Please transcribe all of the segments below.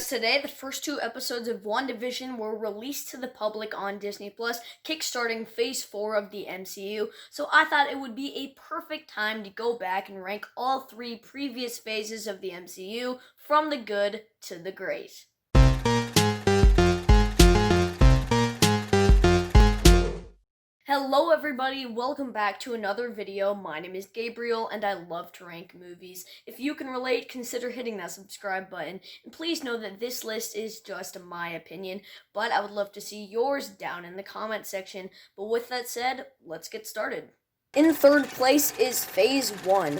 guys, today the first 2 episodes of WandaVision were released to the public on Disney Plus, kickstarting Phase 4 of the MCU, so I thought it would be a perfect time to go back and rank all 3 previous phases of the MCU from the good to the great. Hello everybody, welcome back to another video. My name is Gabriel and I love to rank movies. If you can relate, consider hitting that subscribe button. And please know that this list is just my opinion, but I would love to see yours down in the comment section. But with that said, let's get started. In third place is Phase 1.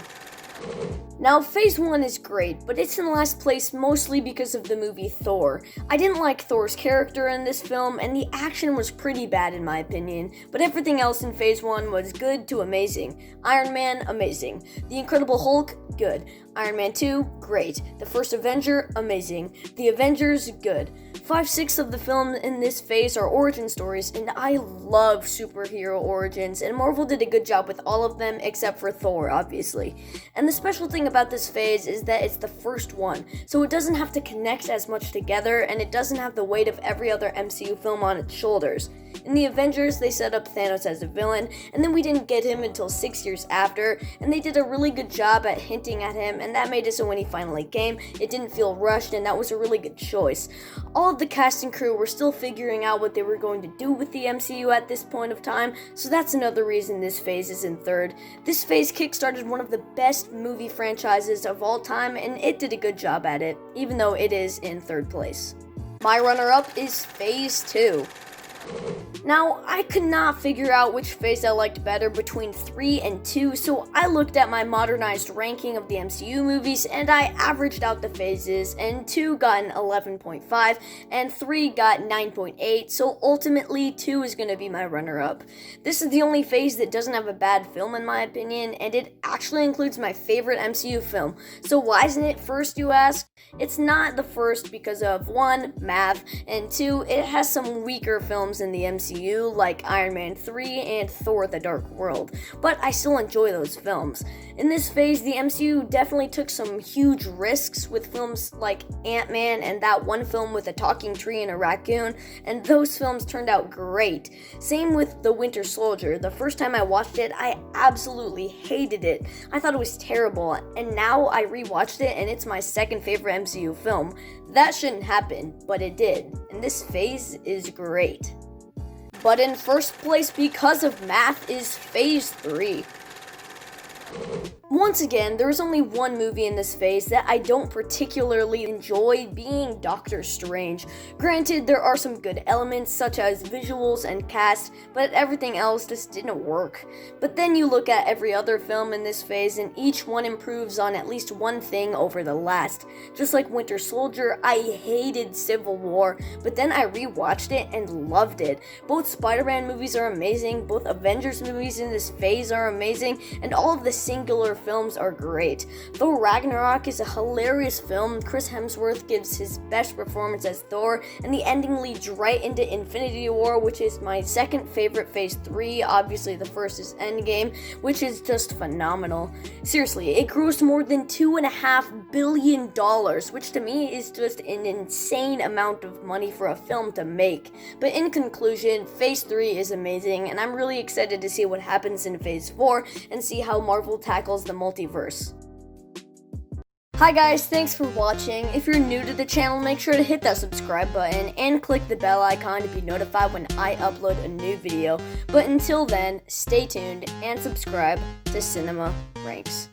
Now, Phase 1 is great, but it's in last place mostly because of the movie Thor. I didn't like Thor's character in this film, and the action was pretty bad in my opinion, but everything else in Phase 1 was good to amazing. Iron Man, amazing. The Incredible Hulk, good. Iron Man 2, great. The first Avenger, amazing. The Avengers, good. 5/6 of the films in this phase are origin stories, and I love superhero origins, and Marvel did a good job with all of them except for Thor, obviously. And the special thing about this phase is that it's the first one, so it doesn't have to connect as much together, and it doesn't have the weight of every other MCU film on its shoulders. In the Avengers, they set up Thanos as a villain, and then we didn't get him until 6 years after, and they did a really good job at hinting at him, and that made it so when he finally came, it didn't feel rushed, and that was a really good choice. All of the cast and crew were still figuring out what they were going to do with the MCU at this point of time, so that's another reason this phase is in third. This phase kickstarted one of the best movie franchises of all time, and it did a good job at it, even though it is in third place. My runner-up is Phase 2. Now, I could not figure out which phase I liked better between 3 and 2, so I looked at my modernized ranking of the MCU movies and I averaged out the phases, and 2 got an 11.5 and 3 got 9.8, so ultimately 2 is going to be my runner-up. This is the only phase that doesn't have a bad film in my opinion, and it actually includes my favorite MCU film. So why isn't it first, you ask? It's not the first because of 1, math, and 2, it has some weaker films in the MCU like Iron Man 3 and Thor the Dark World, but I still enjoy those films. In this phase, the MCU definitely took some huge risks with films like Ant-Man and that one film with a talking tree and a raccoon, and those films turned out great. Same with The Winter Soldier. The first time I watched it, I absolutely hated it. I thought it was terrible, and now I rewatched it and it's my second favorite MCU film. That shouldn't happen, but it did, and this phase is great. But in first place because of math is Phase 3. Once again, there is only one movie in this phase that I don't particularly enjoy, being Doctor Strange. Granted, there are some good elements such as visuals and cast, but everything else just didn't work. But then you look at every other film in this phase and each one improves on at least one thing over the last. Just like Winter Soldier, I hated Civil War, but then I rewatched it and loved it. Both Spider-Man movies are amazing, both Avengers movies in this phase are amazing, and all of the singular films are great. Thor Ragnarok is a hilarious film. Chris Hemsworth gives his best performance as Thor, and the ending leads right into Infinity War, which is my second favorite Phase 3. Obviously, the first is Endgame, which is just phenomenal. Seriously, it grossed more than $2.5 billion, which to me is just an insane amount of money for a film to make. But in conclusion, Phase 3 is amazing, and I'm really excited to see what happens in Phase 4 and see how Marvel tackles the multiverse. Hi guys, thanks for watching. If you're new to the channel, make sure to hit that subscribe button and click the bell icon to be notified when I upload a new video. But until then, stay tuned and subscribe to Cinema Ranks.